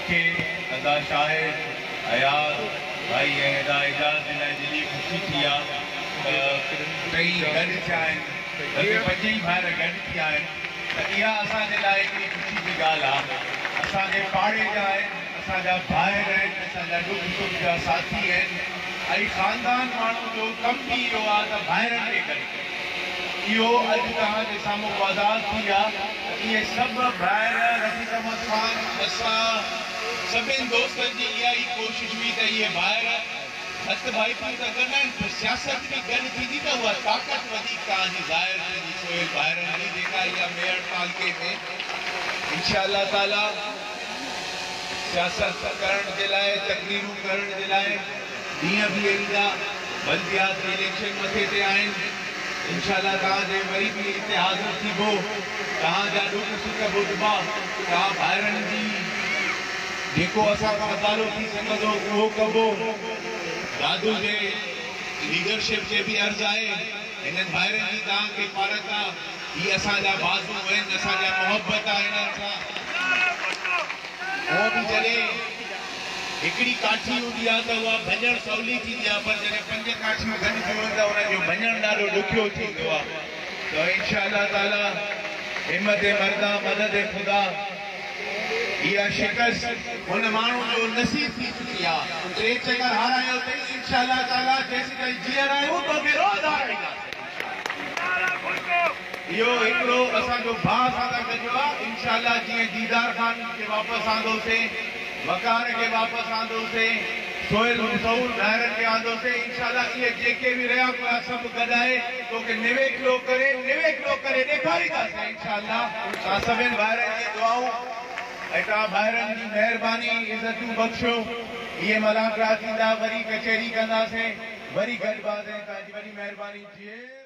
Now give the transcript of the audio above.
मूंखे अदा शाहिद अयाज़ भाई ऐं अदा एजाज़ जे लाइ दिली ख़ुशी थी आहे टई गॾु थिया आहिनि, पंजई भाइर गॾु थिया आहिनि त इहा असांजे लाइ हिकिड़ी ख़ुशी जी ॻाल्हि आहे। असांजे पाड़े जा आहिनि, असांजा भाइर आहिनि, असांजा ॾुख सुख जा साथी आहिनि ऐं ख़ानदान माण्हू जो कमु बि इहो आहे त भाइरनि जे करे इहो अॼु तव्हांजे साम्हूं आज़ादु थी आहे। इहे सभु भाइर रफ़ीक अहमद ख़ान असां सभिनी दोस्तनि जी इहा ई कोशिशि हुई त इहे भाइर हथ भाई त कंदा आहिनि, पर सियासत बि गॾु थींदी त उहा ताक़त वधीक तव्हांजी ज़ाहिर थींदी। सोहेल भाइरनि जी जेका इहा मेयर पालके में इंशाअल्लाह ताला सियासत करण जे लाइ, तकरीरूं करण जे लाइ ॾींहं बि ईंदा, बल्दियाती इलेक्शन मथे ते आहिनि। इंशाअल्लाह तव्हांजे वरी बि हिते हाज़िर थीबो, तव्हांजा ॾुख सुख ॿुधबा, तव्हां भाइरनि जी जेको असां खां मसालो थी सघंदो उहो कबो। दादू जे लीडरशिप जे बि अर्ज़ु आहे, हिननि भाइरनि जी तव्हांखे पारत आहे, हीअ असांजा बाज़ू आहिनि, असांजा मोहबत आहे हिननि सां। उहो बि जॾहिं हिकिड़ी काठी हूंदी आहे त उहा भञणु सवली थींदी आहे, पर जॾहिं पंज काठियूं गॾु थियूं त उनजो भञणु ॾाढो ॾुखियो थींदो आहे। त इंशाअल्लाह ताला हिमत मर्दा मदद ख़ुदा इहा शिकस्त हुन माण्हू जो नसीब थी चुकी आहे। टे चकर हारायो अथई, इंशाअल्लाह ताला जेसीं ताईं जीअर आहियूं तोखे रोज़ हाराईंदासीं। इहो हिकिड़ो असांजो भाउ सां गॾु आहे। इंशाअल्लाह जीअं दीदार ख़ान खे वापसि आंदोसीं, वकार खे वापसि आंदोसीं, सोहेल मसूद भाइरनि खे आंदोसीं, इंशाअल्लाह इहे जेके बि रहिया पिया सभु गॾाए तोखे निवेकलो करे ॾेखारींदासीं। इंशाअल्लाह तव्हां सभिनी भाइरनि जी दुआऊं ऐं तव्हां भाइरनि जी महिरबानी इज़तूं बख़्शो। इहे मुलाक़ात थींदा, वरी कचहरी कंदासीं, वरी गॾिबासीं। तव्हांजी वॾी महिरबानी थिए।